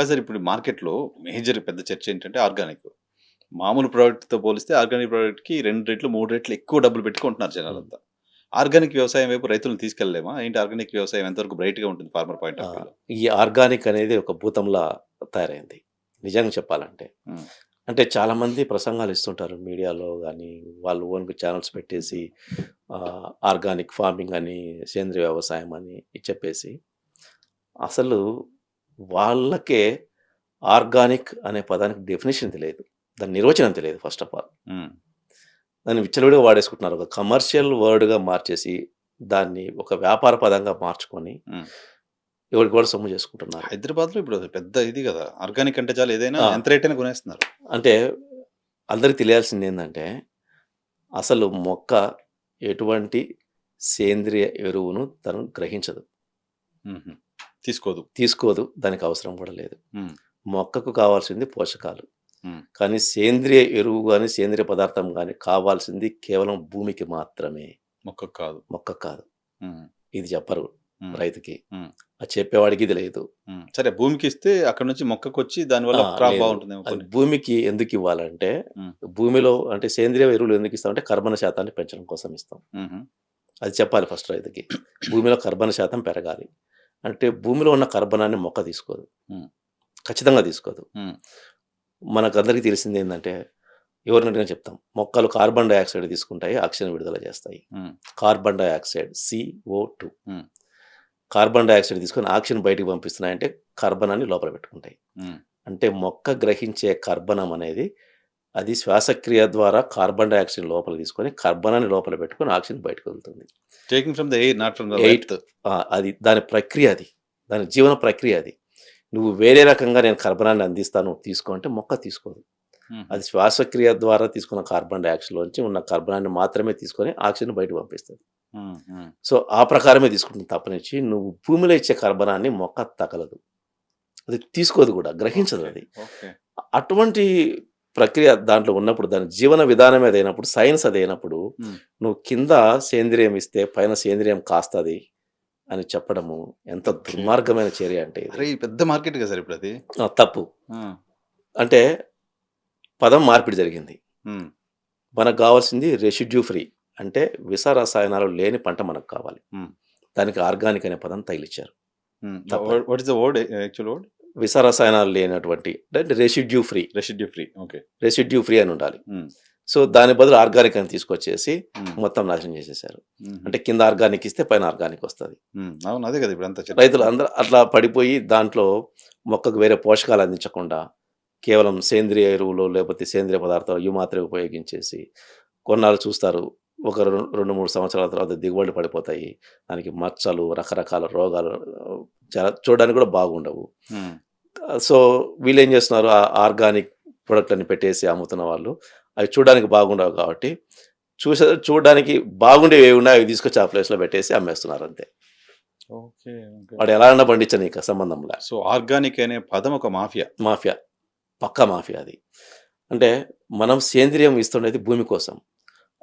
Sir ఇప్పుడు మార్కెట్‌లో major పెద్ద చర్చ ఏంటంటే ఆర్గానిక్. మామూలు ప్రొడక్ట్‌తో పోలిస్తే ఆర్గానిక్ ప్రొడక్ట్‌కి 2 రెట్లు, 3 రెట్లు ఎక్కువ డబ్బులు పెట్టి కొంటున్నారు హ్మ్. జనాలంతా. ఆర్గానిక్ వ్యవసాయం వైపు రైతులను తీసుకెళ్ళలేమా? ఏంటి ఆర్గానిక్ వ్యవసాయం ఎంతవరకు బ్రైట్‌గా ఉంటుంది ఫార్మర్ పాయింట్ ఆ! ఆఫ్ వ్యూలో? ఈ ఆర్గానిక్ అనేది ఒక భూతంలా తయారైంది. నిజంగా చెప్పాలంటే. హ్మ్. అంటే చాలామంది ప్రసంగాలు ఇస్తుంటారు మీడియాలో గాని, వాళ్ళు ఓన్‌గా ఛానెల్స్ పెట్టేసి ఆర్గానిక్ ఫార్మింగ్ అని, సేంద్రియ వ్యవసాయం అని చెప్పేసి, అసలు వాళ్ళకే ఆర్గానిక్ అనే పదానికి డెఫినిషన్ తెలియదు. దాని నిర్వచనం తెలియదు ఫస్ట్ ఆఫ్ ఆల్. హ్మ్. దాన్ని విచ్చలవిడిగా వాడేసుకుంటున్నారు. ఒక కమర్షియల్ వర్డ్‌గా మార్చేసి, దాన్ని ఒక వ్యాపార పదంగా మార్చుకొని, హ్మ్. ఎవరికి వాడు సొమ్ము చేసుకుంటున్నారు. హైదరాబాద్‌లో ఇప్పుడు అది పెద్ద ఇది గదా! ఆర్గానిక్ అంటే చాలు ఏదైనా ఆ! ఎంత రేట్ అయినా కొనేస్తున్నారు. అంటే అందరికి తెలియాల్సిందేందంటే, అసలు మొక్క ఎటువంటి సేంద్రియ ఎరువును తను గ్రహించదు. హుహు. తీసుకోదు. తీసుకోదు. దానికి అవసరం కూడా లేదు. హ్మ్. మొక్కకు కావాల్సింది పోషకాలు. హ్మ్. కానీ సేంద్రియ ఎరువు గాని, సేంద్రియ పదార్థం గాని కావాల్సింది కేవలం భూమికి మాత్రమే. మొక్కకు కాదు. మొక్కకు కాదు. హ్మ్. ఇది చెప్పరు హ్మ్. రైతుకి. హ్మ్. అది చెప్పేవాడికి ఇది లేదు. హ్మ్. సరే భూమికిస్తే అక్కడి నుంచి మొక్కకొచ్చి దానివల్ల ఆ! క్రాప్ లేదు. బావుంటుందేమో అది కొన్ని. భూమికి ఎందుకివ్వాలంటే, హ్మ్. భూమిలో అంటే సేంద్రియ ఎరువులు ఎందుకిస్తామంటే కర్బన శాతాన్ని పెంచడం కోసం ఇస్తాం. హుహు. అది చెప్పాలి ఫస్ట్ రైతుకి. భూమిలో కర్బన శాతం పెరగాలి. అంటే భూమిలో ఉన్న కర్బనాన్ని మొక్క తీసుకోదు. హ్మ్. ఖచ్చితంగా తీసుకోదు. హ్మ్. మనకందరికీ తెలిసిందేందంటే, ఎవరినడిగినా చెప్తాం. మొక్కలు కార్బన్ డయాక్సైడ్ తీసుకుంటాయి, ఆక్సిజన్ విడుదల చేస్తాయి. హ్మ్. Carbon dioxide CO2. హ్మ్. కార్బన్ డయాక్సైడ్ తీసుకొని ఆక్సిజన్ బయటికి పంపిస్తున్నాయంటే, కర్బనాన్ని లోపల పెట్టుకుంటాయి. హ్మ్. అంటే మొక్క గ్రహించే కర్బనం అనేది, అది శ్వాసక్రియ ద్వారా కార్బన్ డయాక్సైడ్ లోపలికి తీసుకొని, కర్బనాన్ని లోపల పెట్టుకొని ఆక్సిజన్ బయటకు వదులుతుంది. Taking from the air not from the 8 earth. అది దాని ప్రక్రియ అది. దాని జీవన ప్రక్రియ అది. నువ్వు వేరే రకంగా నేను కర్బనాన్ని అందిస్తాను తీసుకో అంటే మొక్క తీసుకోదు. హుహు. అది శ్వాసక్రియ ద్వారా తీసుకున్న కార్బన్ డయాక్సైడ్‌లోంచి ఉన్న కర్బనాన్ని మాత్రమే తీసుకొని ఆక్సిజన్ బయటకి పంపిస్తది. హ్మ్. హ్మ్. సో, ఆ ప్రకారమే తీసుకుంటుంది తప్పనిచ్చి నువ్వు భూమిలో ఇచ్చే కర్బనాన్ని మొక్క తగలదు. అది తీసుకోదు గూడా. ఓకే. గ్రహించదది. ఓకే. అటువంటి ప్రక్రియ దాంట్లో ఉన్నప్పుడు, దాని జీవన విధానమే అదైనప్పుడు, సైన్స్ అదైనప్పుడు, హ్మ్. నువ్వు కింద సేంద్రియం ఇస్తే పైన సేంద్రియం కాస్తది అని చెప్పడము ఎంత ఓకే. దుర్మార్గమైన చర్య అంటే ఇది. అరే! ఇది పెద్ద మార్కెట్ కదా సార్ ఇప్పుడది. తప్పు. ఆ! అంటే పదం మార్పిడి జరిగింది. హ్మ్. మనకు గావాల్సింది రెసిడ్యూ ఫ్రీ. అంటే విష రసాయనాలు లేని పంట మనకు కావాలి. హ్మ్. దానికి ఆర్గానిక్ అనే పదం తగిలిచ్చారు. హ్మ్. తప్పది. What is the word actual word? విష రసాయనాలు లేనటువంటి అంటే residue free. Residue free. Okay. Residue free అని ఉండాలి. హ్మ్. సో, దాని బదులు ఆర్గానిక్ అని తీసుకొచ్చేసి హ్మ్. మొత్తం నాశనం చేసేసారు. హుహు. అంటే కింద ఆర్గానిక్ ఇస్తే పైన ఆర్గానిక్ వస్తది. హ్మ్. అవును. అదే కదా ఇప్పుడంతా చర్చ. రైతులు అందరూ అట్లా పడిపోయి దాంట్లో మొక్కకు వేరే పోషకాలు అందించకుండా కేవలం సేంద్రియ ఎరువులు లేకపోతే సేంద్రియ పదార్థాలు ఇవి మాత్రమే ఉపయోగించేసి కొన్నాళ్ళు చూస్తారు. ఒక 2, 3 సంవత్సరాల తర్వాత దిగుబడులు పడిపోతాయి. దానికి మచ్చలు, రకరకాల రోగాలు చాలా చూడడానికి కూడా బాగుండవు. హ్మ్. సో, వీళ్ళేం చేస్తున్నారు ఆర్గానిక్ ప్రొడక్ట్‌లని పెట్టేసి అమ్ముతున్న వాళ్ళు, అవి చూడడానికి బాగుండవు కాబట్టి చూడడానికి బాగుండేవి ఏవి ఉన్నాయో అవి తీసుకొచ్చి ఆ ప్లేస్‌లో పెట్టేసి అమ్మేస్తున్నారు అంతే. ఓకే. ఓకే. వాడు ఎలా అన్నా పండించనీక సంబంధంలా. సో, ఆర్గానిక్ అనే పదం ఒక మాఫియా. మాఫియా. పక్కా మాఫియా అది. అంటే మనం సేంద్రియం ఇస్తుండేది భూమి కోసం.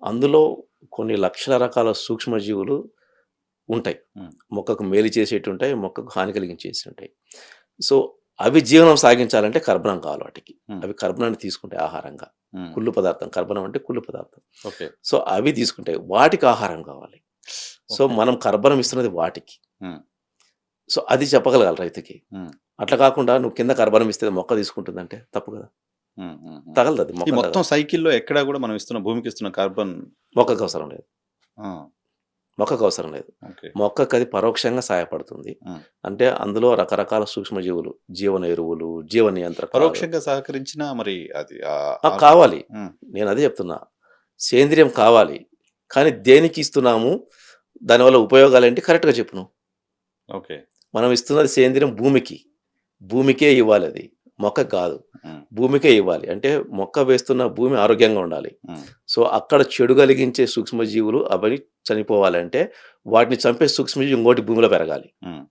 అందులో కొన్ని లక్షల రకాల సూక్ష్మజీవులు ఉంటాయి. హ్మ్. మొక్కకు మేలు చేసేటివుంటాయి. మొక్కకు హాని కలిగించేసుంటాయి. సో, అవి జీవనం సాగించాలంటే కర్బనం కావాలి వాటికి. హ్మ్. అవి కర్బనాన్ని తీసుకుంటాయి ఆహారంగా. హ్మ్. కుళ్ళు పదార్థం. కర్బనం అంటే కుళ్ళు పదార్థం. ఓకే. సో, అవి తీసుకుంటాయి. వాటికి ఆహారం కావాలి. So, okay. మనం కర్బనం ఇస్తున్నది వాటికి. హ్మ్. సో, అది చెప్పగలగాలి రైతుకి. హ్మ్. అట్లా కాకుండా నువ్వు కింద కర్బనం ఇస్తే మొక్క తీసుకుంటుందంటే తప్పు కదా! హ్మ్. హ్మ్. హ్మ్. తగలదది. ఈ మొక్కకు మొత్తం తగలదు. సైకిల్‌లో ఎక్కడా గూడా మనం ఇస్తున్న భూమికిస్తున్న కార్బన్. మొక్కకు అవసరం లేదు. ఆ! మొక్కకు అవసరం లేదు. ఓకే. మొక్కకది పరోక్షంగా సహాయపడుతుంది. హ్మ్. అంటే అందులో రకరకాల సూక్ష్మజీవులు, జీవన ఎరువులు, జీవ నియంత్రకాలు పరోక్షంగా సహకరించినా మరి అది కావాలి. హ్మ్. నేనదే చెప్తున్నా. సేంద్రియం కావాలి. కానీ దేనికి ఇస్తున్నాము? దానివల్ల ఉపయోగాలేంటి కరెక్ట్‌గా చెప్పు నువ్వు. ఓకే. మనం ఇస్తున్నది సేంద్రియం భూమికి. భూమికే ఇవ్వాలది. మొక్కకు కాదు. హ్మ్. భూమికే ఇవ్వాలి. అంటే మొక్క వేస్తున్న భూమి ఆరోగ్యంగా ఉండాలి. హ్మ్. సో, అక్కడ చెడు కలిగించే సూక్ష్మజీవులు అవన్నీ చనిపోవాలంటే వాటిని చంపే సూక్ష్మజీవి ఇంకోటి భూమిలో పెరగాలి. హ్మ్.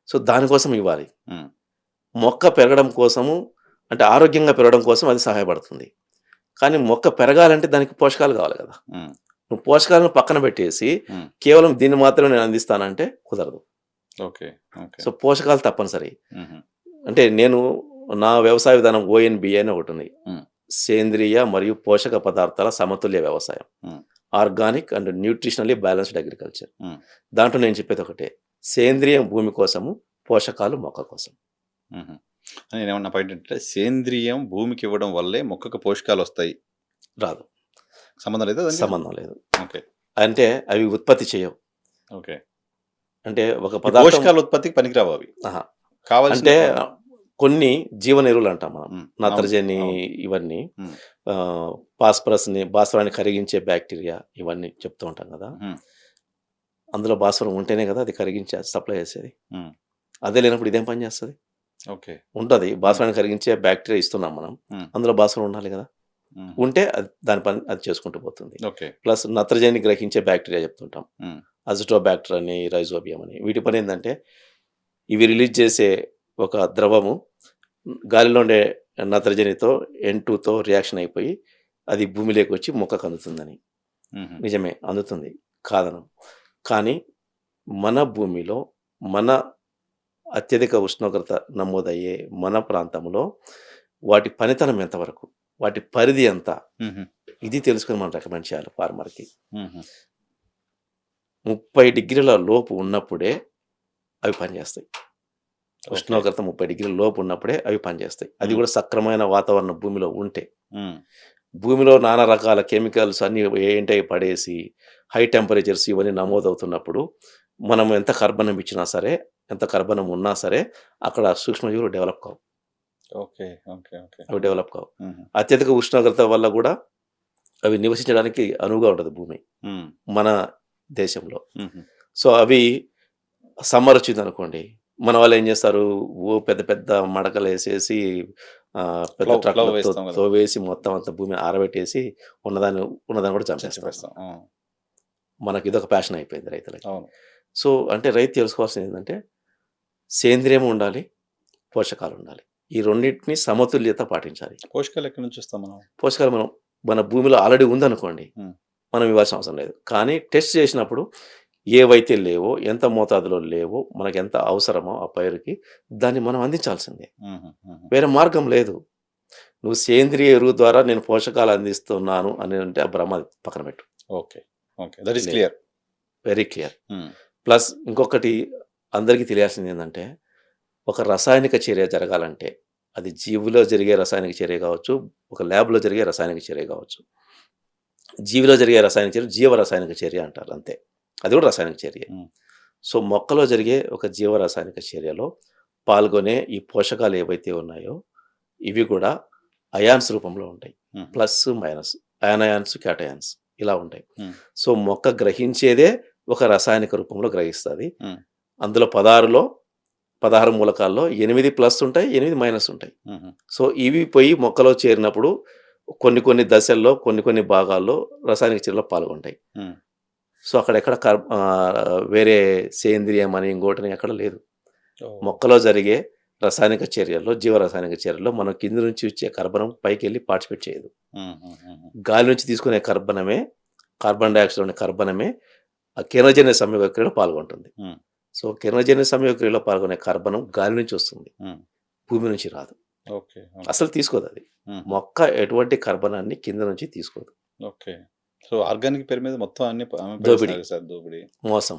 సో, దానికోసం ఇవ్వాలి. హ్మ్. మొక్క పెరగడం కోసము అంటే ఆరోగ్యంగా పెరగడం కోసం అది సహాయపడుతుంది. కానీ మొక్క పెరగాలంటే దానికి పోషకాలు కావాలి కదా! హ్మ్. నువ్వు పోషకాలను పక్కన పెట్టేసి హ్మ్. కేవలం దీన్ని మాత్రమే నేను అందిస్తానంటే కుదరదు. ఓకే. ఓకే. సో, పోషకాలు తప్పనిసరి. హుహు. అంటే నేను నా వ్యవసాయ విధానం ఓఎన్బిఏ అని ఒకటి ఉంది. హ్మ్. సేంద్రియ మరియు పోషక పదార్థాల సమతుల్య వ్యవసాయం. Hmm. Organic and nutritionally balanced agriculture. Hmm. దాంట్లో నేను చెప్పేది ఒకటే. సేంద్రియం భూమి కోసము, పోషకాలు మొక్క కోసం. హుహు. నేనేమన్నా పాయింట్ ఏంటంటే సేంద్రియం భూమికి ఇవ్వడం వల్లే మొక్కకు పోషకాలొస్తాయి. రాదు. సంబంధం లేదా దానికి? సంబంధం లేదు. ఓకే. అంటే అవి ఉత్పత్తి చేయవు. ఓకే. అంటే ఒక ఈ పదార్థం పోషకాల ఉత్పత్తికి పనికిరావు అవి. అహా! కావాల్సిన అంటే కొన్ని జీవన ఎరువులు అంటాం మనం. హ్మ్. అవును. నత్రజని అవును. ఇవన్నీ హ్మ్. భాస్వరాన్ని కరిగించే బ్యాక్టీరియా ఇవన్నీ చెప్తూ ఉంటాం కదా! హ్మ్. అందులో భాస్వరం ఉంటేనే కదా అది కరిగించి సప్లై చేసేది. హ్మ్. అదే లేనప్పుడు ఇదేం పని చేస్తది? ఓకే. ఉంటది. భాస్వరాన్ని కరిగించే బ్యాక్టీరియా ఇస్తున్నాం మనం. హ్మ్. అందులో భాస్వరం ఉండాలి కదా! హుహు. ఉంటే అది దాని పని అది చేసుకుంటూ పోతుంది. ఓకే. ప్లస్ నత్రజని గ్రహించే బ్యాక్టీరియా చెప్తుంటాం. హ్మ్. అజిటోబాక్టర్ అని, రైజోబియం అని. వీటి పని ఏందంటే ఇవి రిలీజ్ చేసే ఒక ద్రవము గాలిలో ఉండే నత్రజనితో N2తో రియాక్షన్ అయిపోయి అది భూమిలోకి వచ్చి మొక్కకు అందుతుందని. హుహు. నిజమే అందుతుంది. కాదనం. కానీ మన భూమిలో మన అత్యధిక ఉష్ణోగ్రత నమోదయ్యే మన ప్రాంతంలో వాటి పనితనం ఎంతవరకు? వాటి పరిధి ఎంత? హుహు. ఇది తెలుసుకొని మనం రికమెండ్ చేయాలి ఫార్మర్‌కి. హుహు. 30 డిగ్రీల లోపు ఉన్నప్పుడే అవి పనిచేస్తాయి. ఓకే. ఉష్ణోగ్రత 30 డిగ్రీల లోపు ఉన్నప్పుడే అవి పనిచేస్తాయి. అది హ్మ్. కూడా సక్రమైన వాతావరణం భూమిలో ఉంటే. హ్మ్. భూమిలో నానా రకాల కెమికల్స్ అన్నీ ఏంటవి పడేసి, హై టెంపరేచర్స్ ఇవన్నీ నమోదవుతున్నప్పుడు, మనం ఎంత కర్బనం ఇచ్చినా సరే, ఎంత కర్బనం ఉన్నా సరే, అక్కడ సూక్ష్మజీవులు డెవలప్ కావు. ఓకే. ఓకే. ఓకే. అవి డెవలప్ కావు. హుహు. అత్యధిక ఉష్ణోగ్రత వల్ల గూడా అవి నివసించడానికి అనువుగా ఉండదు భూమి. హ్మ్. మన దేశంలో. హుహు. సో, అవి సమ్మర్ వచ్చిందనుకోండి, మన వాళ్ళేం జేస్తారు, పెద్ద పెద్ద మడకలేసేసి పెద్ద ఫ్లవ్ ట్రక్కులతో వేస్తాం గదా! తోవేసి మొత్తం అంతా భూమిని ఆరబెట్టేసి ఉన్నదాన్ని ఉన్నదాన్ని కూడా చంపేస్తారు. చచ్చిపేస్తాం. ఆ! మనకిదొక ప్యాషన్ అయిపోయింది రైతులకి. అవును. సో, అంటే రైతు తెలుసుకోవాల్సిందేంటంటే, సేంద్రియం ఉండాలి, పోషకాలుండాలి. ఈ రెండిటిని సమతుల్యత పాటించాలి. పోషకాలు ఎక్కడి నుంచి ఇస్తాం మనం? పోషకాలు మన భూమిలో ఆల్రెడీ ఉందనుకోండి, హ్మ్. మనం ఇవ్వాల్సిన అవసరం లేదు. కానీ టెస్ట్ చేసినప్పుడు ఏవైతే లేవో, ఎంత మోతాదులో లేవో, మనకెంత అవసరమో ఆ పైరుకి, దాన్ని మనం అందించాల్సిందే. హుహు. హుహు. వేరే మార్గం లేదు. నువ్వు సేంద్రియ ఎరువు ద్వారా నేను పోషకాలు అందిస్తున్నాను అని అంటే ఆ భ్రమ పక్కన పెట్టు. ఓకే. ఓకే. దట్ ఈస్ లేదు. క్లియర్. Very clear. హ్మ్. ప్లస్ ఇంకొకటి అందరికీ తెలియాల్సిందేందంటే, ఒక రసాయనిక చర్య జరగాలంటే, అది జీవిలో జరిగే రసాయనిక చర్య కావచ్చు, ఒక ల్యాబ్‌లో జరిగే రసాయనిక చర్య కావచ్చు. జీవిలో జరిగే రసాయనిక చర్య జీవ రసాయనిక చర్య అంటారు అంతే. అది కూడా రసాయనిక చర్యే. హ్మ్. సో, మొక్కలో జరిగే ఒక జీవ రసాయనిక చర్యలో పాల్గొనే ఈ పోషకాలు ఏవైతే ఉన్నాయో, ఇవి కూడా అయాన్స్ రూపంలో ఉంటాయి. హుహు. Plus, minus. యానయాన్స్, క్యాటయాన్స్ ఇలా ఉంటాయి. హ్మ్. సో, మొక్క గ్రహించేదే ఒక రసాయనిక రూపంలో గ్రహిస్తది. హ్మ్. అందులో 16 మూలకాల్లో 8 ప్లస్ ఉంటాయి, 8 మైనస్ ఉంటాయి. హుహు. సో, ఇవి పోయి మొక్కలో చేరినప్పుడు కొన్ని కొన్ని దశల్లో, కొన్ని కొన్ని భాగాల్లో రసాయనిక చర్యలో పాల్గొంటాయి. హ్మ్. సో, అక్కడెక్కడ వేరే సేంద్రియం అని ఇంకోటని ఎక్కడ లేదు. ఓహ్! మొక్కలో జరిగే రసాయనిక చర్యల్లో, జీవ రసాయనిక చర్యల్లో మనం కింద నుంచి వచ్చే కర్బనం పైకెళ్ళి పార్టిసిపేట్ చేయదు. హుహుహుహు. గాలి నుంచి తీసుకునే కర్బనమే, కార్బన్ డయాక్సైడ్‌లోని కర్బనమే ఆ కిరణజన్య సంయోగక్రియలో పాల్గొంటుంది. హ్మ్. సో, కిరణజన్య సంయోగక్రియలో పాల్గొనే కర్బనం గాలి నుంచి వస్తుంది. హ్మ్. భూమి నుంచి రాదు. ఓకే. ఓకే. అసలు తీసుకోదది. హుహు. మొక్క ఎటువంటి కర్బనాన్ని కింద నుంచి తీసుకోదు. ఓకే. సో, ఆర్గానిక్ పేరు మీద మొత్తం అన్ని ఆమె దోపిడీ. పడేస్తున్నారు సార్ దోపిడీ. మోసం.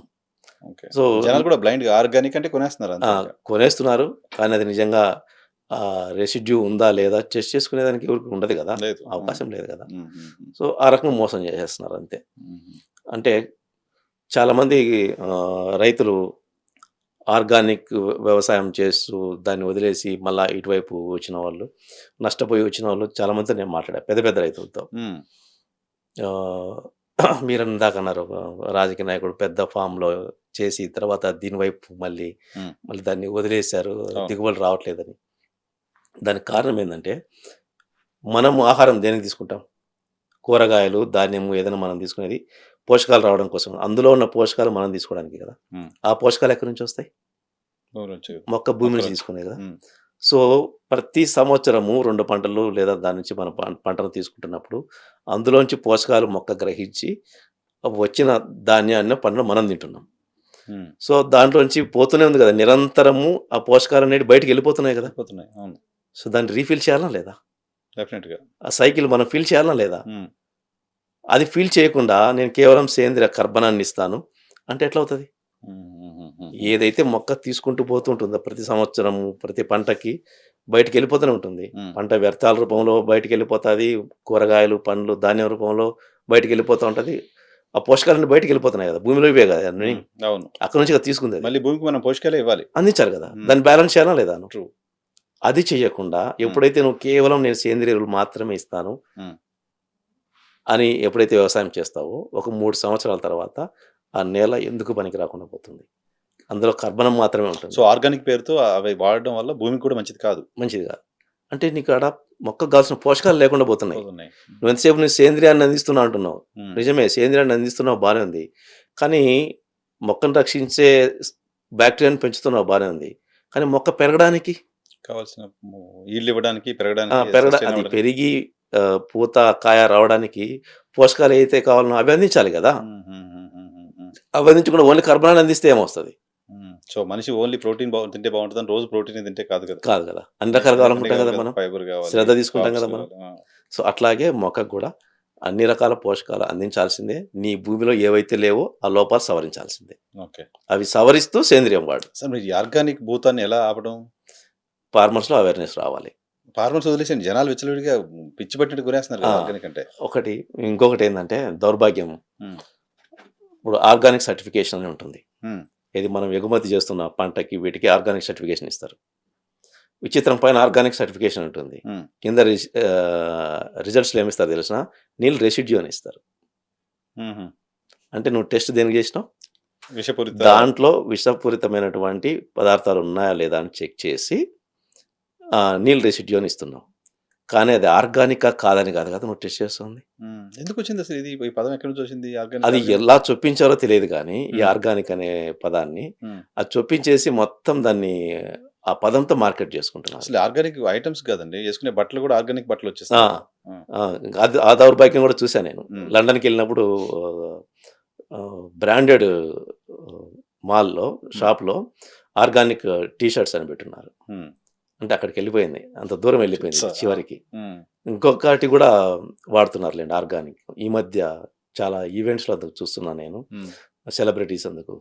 ఓకే. సో, జనాలు కూడా బ్లైండ్‌గా ఆర్గానిక్ అంటే కొనేస్తున్నారు అంతే ఇంకా. కొనేస్తున్నారు. కానీ అది నిజంగా రెసిడ్యూ ఉందా లేదా టెస్ట్ చేసుకునేదానికి ఎవరికీ ఉండదు గదా! లేదు. అవకాశం లేదు గదా! హ్మ్. హుహు. సో, ఆ రకంగా మోసం చేసేస్తున్నారు అంతే. హుహు. అంటే చాలామంది రైతులు ఆర్గానిక్ వ్యవసాయం చేస్తూ దాన్ని వదిలేసి మళ్ళా ఇటువైపు వచ్చిన వాళ్ళు, నష్టపోయి వచ్చిన వాళ్ళు చాలామందితో నేను మాట్లాడా. పెద్ద పెద్ద రైతులతో. హ్మ్. మీరిందాకన్నారు రాజకీయ నాయకుడు పెద్ద ఫామ్‌లో చేసి తర్వాత దీని వైపు మళ్ళీ, హ్మ్. మళ్ళీ దాన్ని వదిలేశారు. అవును. దిగుబడులు రావట్లేదని. దానికి కారణం ఏందంటే, మనం ఆహారం దేనికి తీసుకుంటాం? కూరగాయలు, ధాన్యము ఏదైనా మనం తీసుకునేది పోషకాలు రావడం కోసం. అందులో ఉన్న పోషకాలు మనం తీసుకోవడానికి కదా! హ్మ్. ఆ పోషకాలు ఎక్కడి నుంచి వస్తాయి? ఊరొచ్చు. మొక్క భూమి నుంచి మొక్కలు. తీసుకునేది కదా! హ్మ్. సో, ప్రతి సంవత్సరము 2 పంటలు లేదా దాని నుంచి మనం పంటను తీసుకుంటున్నప్పుడు, అందులోంచి పోషకాలు మొక్క గ్రహించి వచ్చిన ధాన్యాన్ని పంటను మనం తింటున్నాం. ఉమ్, సో దాంట్లోంచి పోతూనే ఉంది కదా, నిరంతరము ఆ పోషకాలు అనేవి బయటికి వెళ్ళిపోతున్నాయి కదా. అయిపోతున్నాయి. అవును, సో దాన్ని రీఫిల్ చేయాలా లేదా, డెఫినెట్ గా. ఆ సైకిల్ మనం ఫీల్ చేయాలా లేదా. ఉమ్, అది ఫీల్ చేయకుండా నేను కేవలం సేంద్రియ కర్బనాన్ని ఇస్తాను అంటే ఎట్లా అవుతుంది. ఉమ్, ఉమ్, ఉమ్, ఉమ్, ఏదైతే మొక్క తీసుకుంటూ పోతుంటుందో ప్రతి సంవత్సరము ప్రతి పంటకి బయటికి వెళ్ళిపోతూనే ఉంటుంది. ఉమ్, పంట వ్యర్థాల రూపంలో బయటికి వెళ్ళిపోతుంది, కూరగాయలు పండ్లు ధాన్యం రూపంలో బయటికి వెళ్ళిపోతూ ఉంటుంది. ఆ పోషకాలన్నీ బయటికి వెళ్ళిపోతున్నాయి కదా, భూమిలో ఇవే కదా అన్ని, ఉమ్, అవును. అక్కడ నుంచి కదా తీసుకుంది, అది మళ్ళీ భూమికి మనం పోషకాలే ఇవ్వాలి. అందించాలి కదా, ఉమ్, దాన్ని బ్యాలెన్స్ చేయాలా లేదా నువ్వు. ట్రూ. అది చెయ్యకుండా ఎప్పుడైతే నువ్వు కేవలం నేను సేంద్రియ ఎరువులు మాత్రమే ఇస్తాను ఉమ్, అని ఎప్పుడైతే వ్యవసాయం చేస్తావో ఒక 3 సంవత్సరాల తర్వాత ఆ నేల ఎందుకు పనికి రాకుండా పోతుంది. అందులో కర్బనం మాత్రమే ఉంటుంది. సో ఆర్గానిక్ పేరుతో అవి వాడడం వల్ల భూమికి కూడా మంచిది కాదు. మంచిది కాదు. అంటే నీకు ఆడ మొక్కకు కావాల్సిన పోషకాలు లేకుండా పోతున్నాయి. పోతున్నాయి. నువ్వు ఎంతసేపు నువ్వు సేంద్రియాన్ని అందిస్తున్నావు అంటున్నావు. ఉమ్, నిజమే, సేంద్రియాన్ని అందిస్తున్నావు బాగానే ఉంది. కానీ మొక్కను రక్షించే బ్యాక్టీరియాని పెంచుతున్నావు బాగానే ఉంది. కానీ మొక్క పెరగడానికి కావాల్సిన ఈల్డ్ ఇవ్వడానికి, పెరగడానికి, sustain అది అవ్వడానికి. పెరిగి పూత కాయ రావడానికి పోషకాలు ఏదైతే కావాలనో అవి అందించాలి కదా. ఉమ్, ఉమ్, ఉమ్, ఉమ్, ఉమ్, ఉమ్. అవి అందించకుండా ఓన్లీ కర్బనాన్ని అందిస్తే ఏమొస్తుంది. సో మనిషి ఓన్లీ ప్రోటీన్ తింటే బాగుంటుంది, రోజు ప్రోటీన్ తింటే కాదు కదా. కాదు కదా, అన్ని రకాలు కావాలనుకుంటాం కదా మనం, ఫైబర్ కావాలి, శ్రద్ధ తీసుకుంటాం carbs కదా మనం. కావాలి. సో అట్లాగే మొక్కకు కూడా అన్ని రకాల పోషకాలు అందించాల్సిందే. నీ భూమిలో ఏవైతే లేవో ఆ లోపాలు సవరించాల్సిందే. ఓకే. అవి సవరిస్తూ సేంద్రియం వాడు. సార్ మీరు ఈ ఆర్గానిక్ భూతాన్ని ఎలా ఆపడం? ఫార్మర్స్లో అవేర్నెస్ రావాలి. ఫార్మర్స్ వదిలేసి జనాలు విచ్చలవిడిగా పిచ్చి పట్టినట్టు కొనేస్తున్నారు కదా ఆర్గానిక్ అంటే. ఒకటి, ఇంకొకటి ఏంటంటే దౌర్భాగ్యం. ఉమ్, ఇప్పుడు ఆర్గానిక్ సర్టిఫికేషన్ అని ఉంటుంది. ఉమ్, ఇది మనం ఎగుమతి చేస్తున్న పంటకి వీటికి ఆర్గానిక్ సర్టిఫికేషన్ ఇస్తారు. విచిత్రం, పైన ఆర్గానిక్ సర్టిఫికేషన్ ఉంటుంది, ఉమ్, కింద రిజల్ట్స్లో ఏమిస్తారు తెలిసిన, నీళ్ళు రెసిడ్యూ అని ఇస్తారు. ఉమ్. అంటే నువ్వు టెస్ట్ దేనికి చేసినావు, విషపూరిత. దాంట్లో విషపూరితమైనటువంటి పదార్థాలు ఉన్నాయా లేదా అని చెక్ చేసి నీళ్ళు రెసిడ్యూ అని ఇస్తున్నావు. కానీ అది ఆర్గానికా కాదని కాదు కదా నువ్వు టెస్ట్ చేస్తుంది. ఎందుకు వచ్చింది అసలు ఇది, ఈ పదం ఎక్కడి నుంచి వచ్చింది అది ఆర్గానిక్? ఎలా చొప్పించారో తెలియదు కానీ ఈ మ్మ్. ఆర్గానిక్ అనే పదాన్ని మ్మ్. అది చొప్పించేసి మొత్తం దాన్ని ఆ పదంతో మార్కెట్ చేసుకుంటున్నారు. అసలు ఆర్గానిక్ ఐటమ్స్ కాదండి, వేసుకునే బట్టలు కూడా ఆర్గానిక్ బట్టలు వచ్చేస్తాయి. అది ఆ దౌర్భాగ్యం కూడా చూశాను నేను. మ్మ్. లండన్కి వెళ్ళినప్పుడు బ్రాండెడ్ మాల్లో షాప్లో ఆర్గానిక్ టీ షర్ట్స్ అని పెట్టున్నారు. ఉమ్, అంటే అక్కడికి వెళ్ళిపోయింది, అంత దూరం వెళ్ళిపోయింది స- చివరికి. ఉమ్, ఇంకొకటి కూడా వాడుతున్నారులేండి ఆర్గానిక్. ఈ మధ్య చాలా ఈవెంట్స్లో అందుకు చూస్తున్నాను నేను, ఉమ్, సెలబ్రిటీస్ అందుకు,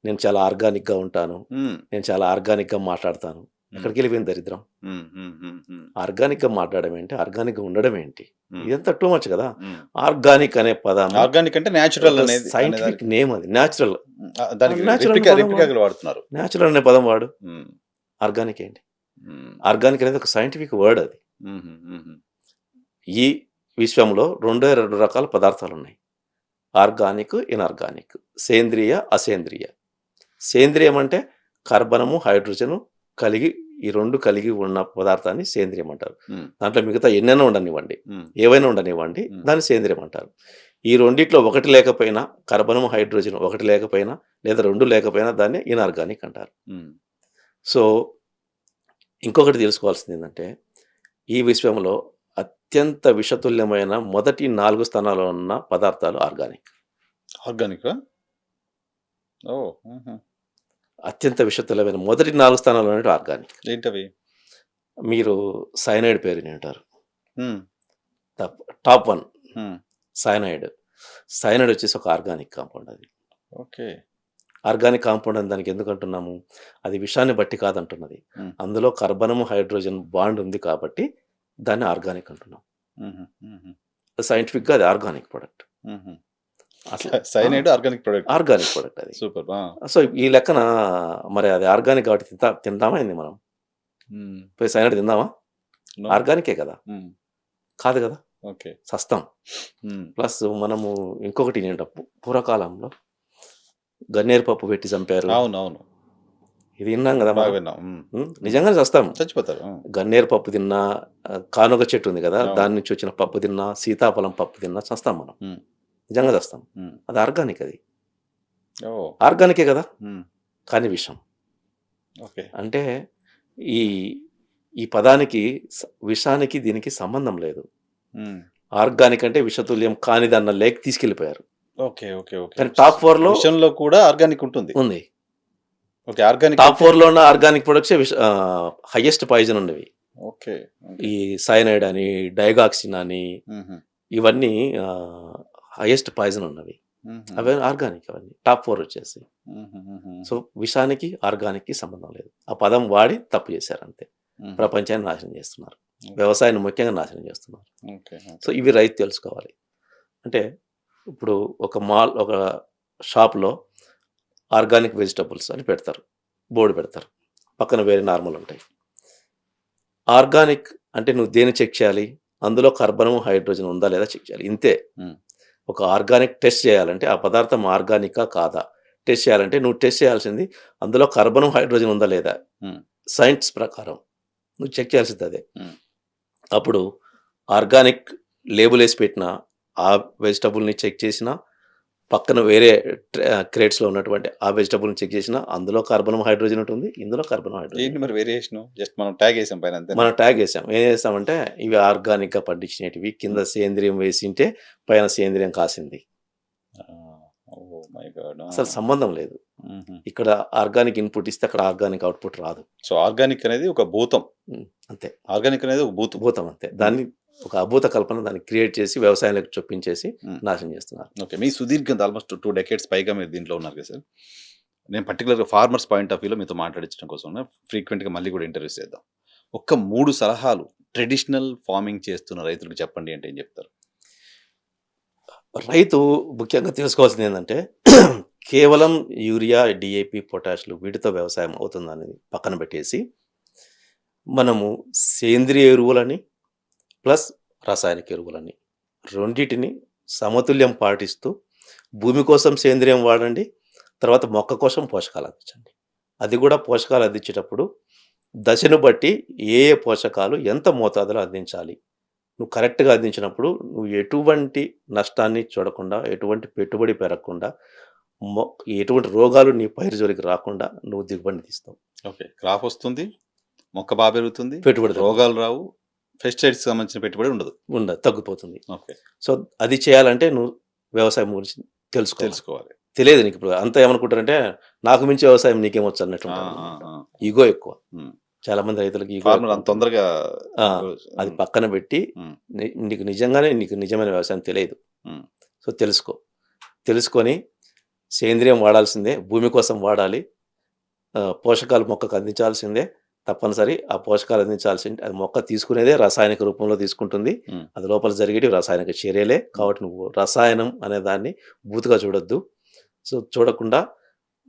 నేను చాలా ఆర్గానిక్గా ఉంటాను, ఉమ్, నేను చాలా ఆర్గానిక్గా మాట్లాడతాను. ఎక్కడికి వెళ్ళిపోయింది దరిద్రం. ఉమ్, ఉమ్, ఉమ్, ఉమ్, ఆర్గానిక్గా మాట్లాడడం ఏంటి, ఆర్గానిక్గా ఉండడం ఏంటి, ఉమ్, ఇదంతా టూ మచ్ కదా. ఉమ్. ఆర్గానిక్ అనే పదం ఆర్గానిక్ అంటే న్యాచురల్ అనేది సైంటిఫిక్ నేమ్, అది న్యాచురల్. దానికి natural పదం రెప్లికాగా వాడుతున్నారు. న్యాచురల్ అనే పదం వాడు. ఉమ్, ఆర్గానిక్ ఏంటి, ఉమ్, ఆర్గానిక్ అనేది ఒక సైంటిఫిక్ వర్డ్. అది ఉమ్, ఉమ్, ఉమ్, ఈ విశ్వంలో 2 రకాల పదార్థాలు ఉన్నాయి, ఆర్గానిక్, ఇన్ఆర్గానిక్, సేంద్రియ, అసేంద్రియ. సేంద్రియం అంటే కర్బనము హైడ్రోజను కలిగి, ఈ 2 కలిగి ఉన్న పదార్థాన్ని సేంద్రియం అంటారు. ఉమ్, దాంట్లో మిగతా ఎన్నైనా ఉండనివ్వండి, ఉమ్, ఏవైనా ఉండనివ్వండి, దాన్ని సేంద్రియం అంటారు. ఈ రెండిట్లో ఒకటి లేకపోయినా, కర్బనము హైడ్రోజన్ ఒకటి లేకపోయినా లేదా 2 లేకపోయినా దాన్ని ఇన్ఆర్గానిక్ అంటారు. ఉమ్, సో ఇంకొకటి తెలుసుకోవాల్సింది ఏంటంటే ఈ విశ్వంలో అత్యంత విషతుల్యమైన మొదటి 4 స్థానాల్లో ఉన్న పదార్థాలు ఆర్గానిక్. ఆర్గానిక్. ఓ, ఉహు. అత్యంత విషతుల్యమైన మొదటి 4 స్థానాల్లో ఉన్నట్టు ఆర్గానిక్. ఏంటవి? మీరు సైనైడ్ పేరు వింటారు. ఉమ్, టాప్ 1 ఉమ్, సైనైడ్. సైనైడ్ వచ్చేసి ఒక ఆర్గానిక్ కాంపౌండ్. అది ఓకే. ఆర్గానిక్ కాంపౌండ్ అని దానికి ఎందుకు అంటున్నాము, అది విషాన్ని బట్టి కాదంటున్నది, ఉమ్, అందులో కర్బనము హైడ్రోజన్ బాండ్ ఉంది కాబట్టి దాన్ని ఆర్గానిక్ అంటున్నాం. ఉహు, ఉహు, సైంటిఫిక్గా అది ఆర్గానిక్ ప్రొడక్ట్. ఉహు. అసలు cyanide organic product. Organic product అది. సూపర్. సో ఈ లెక్కన మరి అది ఆర్గానిక్ కాబట్టి తిందామా ఏంది మనం? పోయి సైనైడ్ తిందామా? ఆర్గానికే కదా, కాదు కదా, ఓకే. సస్తాం. ప్లస్ మనము ఇంకొకటి ఏంటంటే పూర్వకాలంలో గన్నేరు పప్పు పెట్టి చంపారు, అవును, అవును, ఇది విన్నాం కదా బాగా మనం. విన్నాం. నిజంగానే చస్తాం. చచ్చిపోతారు. గన్నేరు పప్పు తిన్నా, కానుగ చెట్టు ఉంది కదా అవును. దాని నుంచి వచ్చిన పప్పు తిన్నా, సీతాఫలం పప్పు తిన్నా చస్తాం మనం. ఉమ్, నిజంగా చస్తాం. ఉమ్. అది ఆర్గానిక్. అది ఓ, ఆర్గానికే కదా, ఉమ్, కానీ విషం. ఓకే. అంటే ఈ ఈ పదానికి విషానికి దీనికి సంబంధం లేదు. ఉమ్, ఆర్గానిక్ అంటే విషతుల్యం కానిదన్న లేక్ తీసుకెళ్ళిపోయారు. Okay, okay, okay. కానీ టాప్ 4లో విషయంలో కూడా ఆర్గానిక్ ఉంటుంది. ఉంది. ఓకే. ఆర్గానిక్ టాప్ అంటే 4లో ఉన్న ఆర్గానిక్ ప్రొడక్ట్సే హైయెస్ట్ పాయిజన్ ఉన్నవి. ఓకే. ఓకే. ఈ సైనైడ్ అని, డైగాక్సిన్ అని హుహు. ఇవన్నీ హైయెస్ట్ పాయిజన్ ఉన్నవి. హుహు. అవి ఆర్గానిక్ అవన్నీ. టాప్ 4 వచ్చేసి. హుహుహుహు. సో, విషానికి, ఆర్గానిక్‌కి సంబంధం లేదు. ఆ పదం వాడి తప్పు చేశారు అంతే. హుహు. ప్రపంచాన్ని నాశనం చేస్తున్నారు. ఓకే. వ్యవసాయాన్ని ముఖ్యంగా నాశనం చేస్తున్నారు. ఓకే. So, okay. ఇవి రైతు తెలుసుకోవాలి. అంటే ఇప్పుడు ఒక షాప్‌లో ఆర్గానిక్ వెజిటబుల్స్ అని పెడతారు. బోర్డ్ పెడతారు. పక్కన వేరే నార్మల్ ఉంటాయి. ఆర్గానిక్ అంటే నువ్వు దేన్ని చెక్ చేయాలి? అందులో కార్బనం, హైడ్రోజన్ ఉందా లేదా చెక్ చేయాలి. ఇంతే. హ్మ్. ఒక ఆర్గానిక్ టెస్ట్ చేయాలంటే ఆ పదార్థం ఆర్గానికా కాదా? టెస్ట్ చేయాలంటే నువ్వు టెస్ట్ చేయాల్సింది అందులో కార్బనం, హైడ్రోజన్ ఉందా లేదా? హ్మ్. సైన్స్ ప్రకారం నువ్వు చెక్ చేయాల్సింది అదే. హ్మ్. అప్పుడు ఆర్గానిక్ లేబుల్ ఏసి పెట్టిన ఆ వెజిటబుల్‌ని చెక్ చేసినా, పక్కన వేరే క్రేట్స్‌లో ఉన్నటువంటి ఆ వెజిటబుల్‌ని చెక్ చేసినా అందులో కార్బనం, హైడ్రోజన్ ఉంటుంది. ఇందులో కార్బనం, హైడ్రోజన్ ఏంటి ఉంటుంది. మరి వేరియేషను? జస్ట్ మనం ట్యాగ్ ఏసాం పైన అంతేనా? మనం ట్యాగ్ ఏసాం. ఏం చేస్తామంటే ఇవి ఆర్గానిక్‌గా పండించినేటివి. కింద హ్మ్. సేంద్రియం వేసింటే పైన సేంద్రియం కాసింది. ఆ! Oh my God! ఆ! అసలు సంబంధం లేదు. హుహు. ఇక్కడ ఆర్గానిక్ ఇన్‌పుట్ ఇస్తే అక్కడ ఆర్గానిక్ అవుట్‌పుట్ రాదు. సో, ఆర్గానిక్ అనేది ఒక భూతం. అంతే. ఆర్గానిక్ అనేది ఒక భూతం. భూతం అంతే. హ్మ్. దాన్ని ఒక అభూత కల్పన దాన్ని క్రియేట్ చేసి వ్యవసాయంలోకి చొప్పించేసి హ్మ్. నాశనం చేస్తున్నారు. ఓకే. మీ సుదీర్ఘంగా ఆల్‌మోస్ట్ 2 డెకేడ్స్ పైగా మీరు దీంట్లో ఉన్నారు కదా సార్. నేను పర్టిక్యులర్‌గా ఫార్మర్స్ పాయింట్ ఆఫ్ వ్యూలో మీతో మాట్లాడించడం కోసం ఫ్రీక్వెంట్‌గా మళ్ళీ కూడా ఇంటర్వ్యూస్ చేద్దాం. ఒక్క 3 సలహాలు ట్రెడిషనల్ ఫార్మింగ్ చేస్తున్న రైతులకు చెప్పండి అంటే ఏం చెప్తారు? రైతు ముఖ్యంగా తెలుసుకోవాల్సింది ఏందంటే కేవలం యూరియా, డీఏపీ, పొటాష్‌లు వీటితో వ్యవసాయం అవుతుందనేది పక్కన పెట్టేసి మనము సేంద్రియ ఎరువులని ప్లస్ రసాయనిక ఎరువులని రెండిటిని సమతుల్యం పాటిస్తూ భూమి కోసం సేంద్రియం వాడండి. తర్వాత మొక్క కోసం పోషకాలు అందించండి. అది కూడా పోషకాలు అందించేటప్పుడు దశను బట్టి ఏ ఏ పోషకాలు ఎంత మోతాదులో అందించాలి. నువ్వు కరెక్ట్‌గా అందించినప్పుడు నువ్వు ఎటువంటి నష్టాన్ని చూడకుండా, ఎటువంటి పెట్టుబడి పెరగకుండా, మొ ఎటువంటి రోగాలు నీ పైరు జోలికి రాకుండా నువ్వు దిగుబడిని తీస్తావు. ఓకే. క్రాప్ వస్తుంది. మొక్క బా పెరుగుతుంది. పెట్టుబడి తగ్గుతుంది. రోగాలు రావు. పెస్టిసైడ్స్‌కి సంబంధించిన పెట్టుబడి ఉండదు. తగ్గిపోతుంది. ఓకే. సో, అది చేయాలంటే నువ్వు వ్యవసాయం గురించి తెలుసుకోవాలి. తెలుసుకోవాలి. తెలియదు నీకిప్పుడు. అంతా ఏమనుకుంటారంటే, నాకు మించి వ్యవసాయం నీకేమొచ్చు ఆ! అన్నట్టుంటారనమాట. ఆ! ఆ! ఈగో ఎక్కువ. హ్మ్. చాలామంది రైతులకి ఈగో ఫార్మర్ ఎక్కువ అంత ఉంటుంది. తొందరగా ఆ! గ్రోస్ అది హ్మ్. పక్కన పెట్టి హ్మ్. నీకు నిజంగానే నీకు నిజమైన వ్యవసాయం తెలియదు. హ్మ్. సో, తెలుసుకో. తెలుసుకొని సేంద్రియం వాడాల్సిందే. భూమి కోసం వాడాలి. పోషకాలు మొక్కకు అందించాల్సిందే. తప్పనిసరి. ఆ పోషకాలు అందించాల్సింది అది మొక్క తీసుకునేదే రసాయనిక రూపంలో తీసుకుంటుంది. హ్మ్. అది లోపల జరిగేటివి రసాయనిక చర్యలే. హ్మ్. కాబట్టి నువ్వు రసాయనం అనే దాన్ని బూతుగా చూడొద్దు. సో, చూడకుండా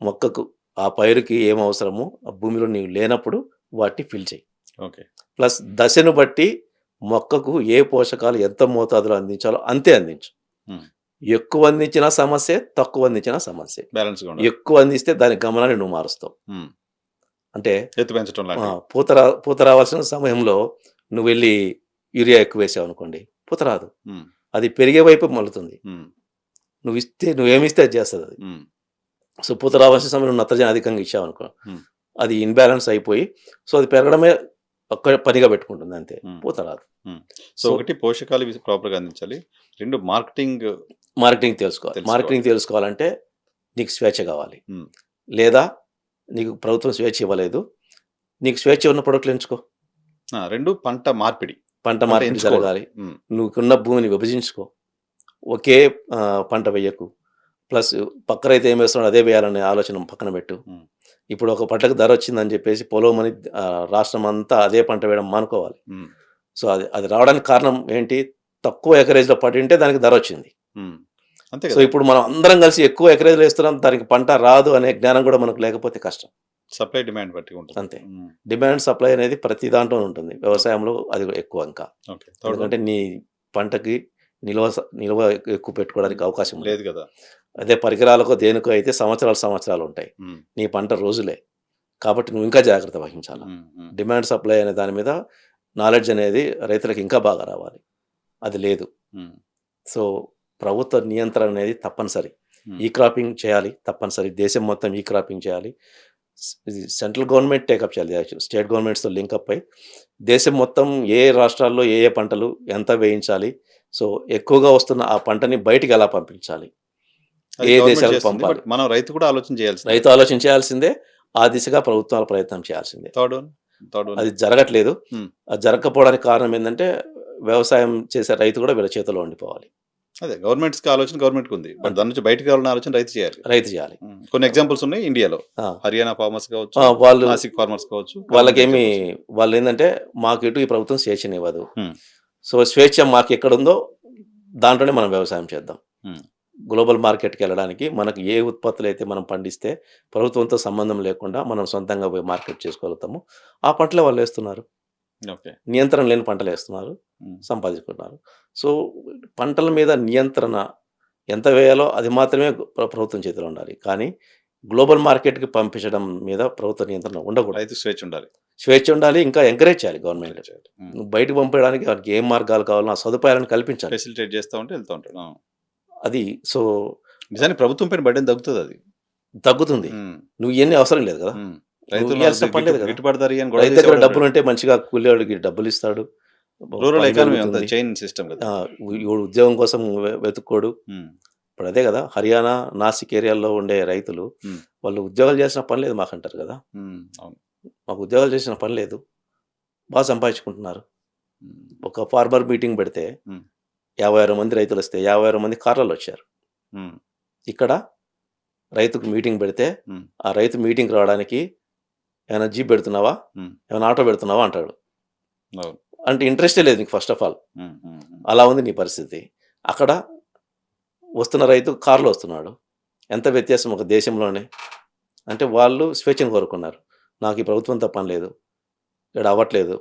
మొక్కకు ఆ పైరుకి ఏం అవసరమో ఆ భూమిలో నీవు లేనప్పుడు వాటిని ఫిల్ చెయి. ఓకే. ప్లస్ దశను బట్టి మొక్కకు ఏ పోషకాలు ఎంత మోతాదులో అందించాలో అంతే అందించు. హ్మ్. ఎక్కువ అందించినా సమస్యే, తక్కువ అందించినా సమస్యే. బ్యాలెన్స్‌గా ఉండాలి. ఎక్కువ అందిస్తే దాని గమనాన్ని నువ్వు మారుస్తావు. హ్మ్. అంటే ఎత్తు పెంచడం లాంటివి. పూత రావాల్సిన సమయంలో నువ్వెళ్ళి యూరియా ఎక్కువేసావనుకోండి, పూత రాదు. హ్మ్. అది పెరిగే వైపు మళ్ళుతుంది. హ్మ్. నువ్వేమిస్తే అది చేస్తదది. హ్మ్. సో, పూత రావాల్సిన సమయంలో నత్రజని అధికంగా ఇచ్చావనుకో, హ్మ్. అది ఇన్‌బాలన్స్ అయిపోయి, సో, అది పెరగడమే ఒక్క పనిగా పెట్టుకుంటుంది అంతే. హ్మ్. పూత రాదు. హ్మ్. సో, సో, ఒకటి పోషకాలు ఇవి ప్రాపర్‌గా అందించాలి. 2 మార్కెటింగ్ మార్కెటింగ్ తెలుసుకోవాలి. తెలుసుకోవాలి. మార్కెటింగ్ తెలుసుకోవాలంటే నీకు స్వేచ్ఛ కావాలి. హ్మ్. లేదా నీకు ప్రభుత్వం స్వేచ్ఛ ఇవ్వలేదు. నీకు స్వేచ్ఛ ఉన్న ప్రొడక్ట్‌లు ఎంచుకో. 2 పంట మార్పిడి. పంట పంట మార్పిడి ఎంచుకోవడం. జరగాలి. హ్మ్. నువ్వుకున్న భూమిని విభజించుకో. ఒకే పంట వెయ్యకు. ప్లస్ పక్క రైతు ఏం వేస్తున్నాడో అదే వేయాలనే ఆలోచన పక్కన పెట్టు. హ్మ్. ఇప్పుడు ఒక పంటకు ధర వచ్చిందని చెప్పేసి పొలమని రాష్ట్రమంతా అదే పంట వేయడం మానుకోవాలి. హ్మ్. సో, అది అది రావడానికి కారణం ఏంటి? తక్కువ ఎకరేజ్‌లో పడింటే దానికి ధర వచ్చింది. హ్మ్. అంతే సో, కదా! ఇప్పుడు మనం అందరం కలిసి ఎక్కువ ఎకరేజ్‌లో ఏస్తున్నాం. దానికి పంట రాదు అనే జ్ఞానం కూడా మనకు లేకపోతే కష్టం. సప్లై డిమాండ్ బట్టి ఉంటుంది. అంతే. హ్మ్. డిమాండ్, సప్లై అనేది ప్రతి దాంట్లోనూ ఉంటుంది. ఓకే. వ్యవసాయంలో అది ఎక్కువ ఇంకా. ఓకే. థర్డ్ వన్ ఎందుకంటే నీ పంటకి నిల్వ ఎక్కువ పెట్టుకోవడానికి అవకాశం ఉండదు. లేదు కదా! అదే పరికరాలకో, దేనికో అయితే సంవత్సరాలు ఉంటాయి. హ్మ్. నీ పంట రోజులే. కాబట్టి నువ్వు ఇంకా జాగ్రత్త వహించాల. హ్మ్. హ్మ్. డిమాండ్, సప్లై అనే దాని మీద నాలెడ్జ్ అనేది రైతులకు ఇంకా బాగా రావాలి. అది లేదు. హ్మ్. సో, ప్రభుత్వ నియంత్రణ అనేది తప్పనిసరి. హ్మ్. ఈ క్రాపింగ్ చేయాలి తప్పనిసరి. దేశం మొత్తం ఈ క్రాపింగ్ చేయాలి. ఇది సెంట్రల్ గవర్నమెంట్ టేకప్ చేయాలి. యాక్చువల్లీ స్టేట్ గవర్నమెంట్స్‌తో లింకప్ అయ్యి దేశం మొత్తం ఏ రాష్ట్రాల్లో ఏ పంటలు ఎంత వేయించాలి. సో, ఎక్కువగా వస్తున్న ఆ పంటని బయటికి ఎలా పంపించాలి. అది ఏ గవర్నమెంట్ దేశాలకు చేస్తుంది. పంపాలి. బట్ మనం రైతు కూడా ఆలోచన చేయాల్సిందే. రైతు ఆలోచించాల్సిందే. ఆ దిశగా ప్రభుత్వాలు ప్రయత్నం చేయాల్సిందే. థర్డ్ వన్ అది జరగట్లేదు. హ్మ్. అది జరగకపోవడానికి కారణం ఏందంటే, వ్యవసాయం చేసే రైతు కూడా వీళ్ళ చేతుల్లో ఉండిపోవాలి. అదే గవర్నమెంట్స్కి ఆలోచన గవర్నమెంట్కి ఉంది, బట్ అంతే. దాని నుంచి బయటకు రావాలన్న ఆలోచన రైతు చేయాలి. రైతు చేయాలి. కొన్ని ఎగ్జాంపుల్స్ ఉన్నాయి ఇండియాలో, ఆ! హర్యానా ఫార్మర్స్ కావచ్చు, వాళ్ళు నాసిక్ ఫార్మర్స్ కావచ్చు, వాళ్ళకేమి వాళ్ళేందంటే, మాకు ఎటు ఈ ప్రభుత్వం స్వేచ్ఛనివ్వదు. హ్మ్. సో, స్వేచ్ఛ మాకెక్కడుందో దాంట్లోనే మనం వ్యవసాయం చేద్దాం. హ్మ్. గ్లోబల్ మార్కెట్‌కెళ్ళడానికి మనకు ఏ ఉత్పత్తులైతే మనం పండిస్తే ప్రభుత్వంతో సంబంధం లేకుండా మనం సొంతంగా పోయి మార్కెట్ చేసుకోగలుగుతామో, ఆ పంటలే వాళ్ళేస్తున్నారు. ఓకే. నియంత్రణ లేని పంటలేస్తున్నారు. హ్మ్. సంపాదించుకుంటున్నారు. సో, పంటల మీద నియంత్రణ ఎంత వేయాలో అది మాత్రమే ప్రభుత్వం చేతిలో ఉండాలి. కానీ గ్లోబల్ మార్కెట్‌కి పంపించడం మీద ప్రభుత్వ నియంత్రణ ఉండకూడదు. రైతు స్వేచ్ఛ ఉండాలి. స్వేచ్ఛ ఉండాలి. ఇంకా ఎంకరేజ్ చేయాలి గవర్నమెంట్. హ్మ్. నువ్వు బయటకు పంపేయడానికి వానికి ఏం మార్గాలు కావాలో ఆ సదుపాయాలను కల్పించాలి. ఫెసిలిటేట్ చేస్తా ఉంటే వెళ్తూ ఉంటాడు. అది సో, నిజానికి ప్రభుత్వం పైన బడ్డెన్ తగ్గుతుంది అది. తగ్గుతుంది. నువ్వు ఇయన్నీ అవసరం లేదు కదా! రైతులు ఇయ్యాల్సిన పని లేదు కదా! గిట్టుబాటు ధర ఇయ్యని గొడవ రైతు దగ్గర చేసేవాడు డబ్బులుంటే మంచిగా కూలీవాడికి డబ్బులిస్తాడు. రూరల్ పని ఎకానమీ అంతా జరుగుతుంది. చైన్ సిస్టమ్ కదా. ఈడు ఉద్యోగం కోసం వెతుక్కోడు. హ్మ్. ఇప్పుడు అదే కదా! హర్యానా, నాసిక్ ఏరియాల్లో ఉండే రైతులు హ్మ్. వాళ్ళు ఉద్యోగాలు చేసిన పని లేదు మాకంటారు కదా! అవును. మాకు ఉద్యోగాలు చేసిన పని లేదు. బాగా సంపాదించుకుంటున్నారు. హ్మ్. ఒక ఫార్మర్ మీటింగ్ పెడితే హ్మ్. 56 మంది రైతులొస్తే 56 మంది కార్‌లలో వచ్చారు. హ్మ్. ఇక్కడ రైతుకు మీటింగ్ పెడితే హ్మ్. ఆ రైతు మీటింగ్‌కి రావడానికి ఏమైనా జీప్ పెడుతున్నావా? హ్మ్. ఏమైనా ఆటో పెడుతున్నావా? అంటాడు. అవును. అంటే ఇంట్రెస్టే లేదు నీకు ఫస్ట్ ఆఫ్ ఆల్. హ్మ్. హ్మ్. హ్మ్. అలా ఉంది నీ పరిస్థితి. అక్కడ వస్తున్న రైతు కారులో వస్తున్నాడు. ఎంత వ్యత్యాసం ఒక దేశంలోనే. అంటే వాళ్ళు స్వేచ్ఛను కోరుకున్నారు. నాకు ఈ ప్రభుత్వంతో పని లేదు. ఇక్కడ అవ్వట్లేదు.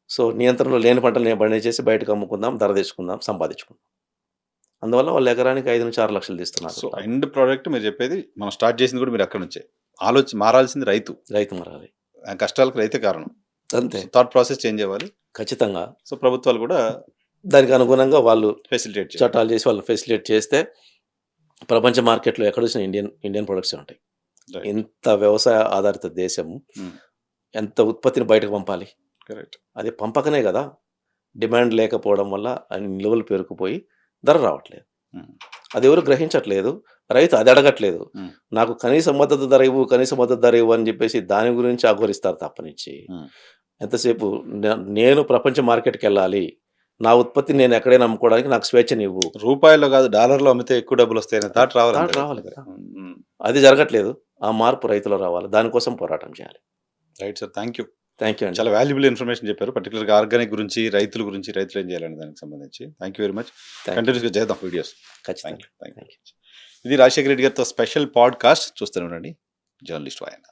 సో, నియంత్రణలో లేని పంటలు నేను పండించేసి బయటకు అమ్ముకుందాం, ధర తెచ్చుకుందాం, సంపాదించుకుందాం. అందువల్ల వాళ్ళు ఎకరానికి 5-6 లక్షలు తీస్తున్నారు. సో ఎండ్ ప్రోడక్ట్ మీరు చెప్పేది మనం స్టార్ట్ చేసింది కూడా మీరు అక్కడ నుంచే. మారాల్సింది రైతు. రైతు మారాలి. ఆ కష్టాలకు రైతే కారణం. అంతే. థాట్ ప్రాసెస్ చేంజ్ అవ్వాలి. ఖచ్చితంగా. సో ప్రభుత్వాలు కూడా దానికి అనుగుణంగా వాళ్ళు ఫెసిలిటేట్ చేయాలి. చట్టాలు చేసి వాళ్ళని ఫెసిలిటేట్ చేస్తే ప్రపంచ మార్కెట్‌లో ఎక్కడొచ్చినా ఇండియన్ ప్రొడక్ట్సే ఉంటాయి. Right. ఇంత వ్యవసాయ ఆధారిత దేశం Hmm. ఎంత ఉత్పత్తిని బయటకు పంపాలి. కరెక్ట్. అది పంపకనే కదా! డిమాండ్ లేకపోవడం వల్ల అన్ని నిల్వలు పేరుకుపోయి ధర రావట్లేదు. Hmm. అది ఎవరు గ్రహించట్లేదు. రైతు అది అడగట్లేదు. Hmm. నాకు కనీస మద్దతు ధర ఇవ్వు, కనీస మద్దతు ధర ఇవ్వు అని చెప్పేసి దాని గురించి అఘోరిస్తారు తప్పనిచ్చి. Hmm. ఎంతసేపు నేను ప్రపంచ మార్కెట్‌కెళ్ళాలి. నా ఉత్పత్తిని నేను ఎక్కడైనా అమ్ముకోవడానికి నాకు స్వేచ్ఛనివ్వు. రూపాయల్లో కాదు డాలర్‌లో అమ్మితే ఎక్కువ డబ్బులు వస్తాయనే థాట్ రావాలి. థాట్ రావాలి కదా! అది జరగట్లేదు. ఆ మార్పు రైతులో రావాలి. దానికోసం పోరాటం చేయాలి. Right sir. Thank you. Thank you అండి. చాలా వాల్యుబుల్ ఇన్ఫర్మేషన్ చెప్పారు. పర్టికులర్‌గా ఆర్గానిక్ గురించి, రైతుల గురించి, రైతులు ఏం చేయాలనే దానికి సంబంధించి. Thank you very much. Thank you. కంటిన్యూస్‌గా చేద్దాం వీడియోస్. ఖచ్చితంగా. Thank you. ఇది రాజశేఖర రెడ్డి గారితో స్పెషల్ పాడ్‌కాస్ట్. చూస్తూనే ఉండండి. జర్నలిస్ట్ వాయన.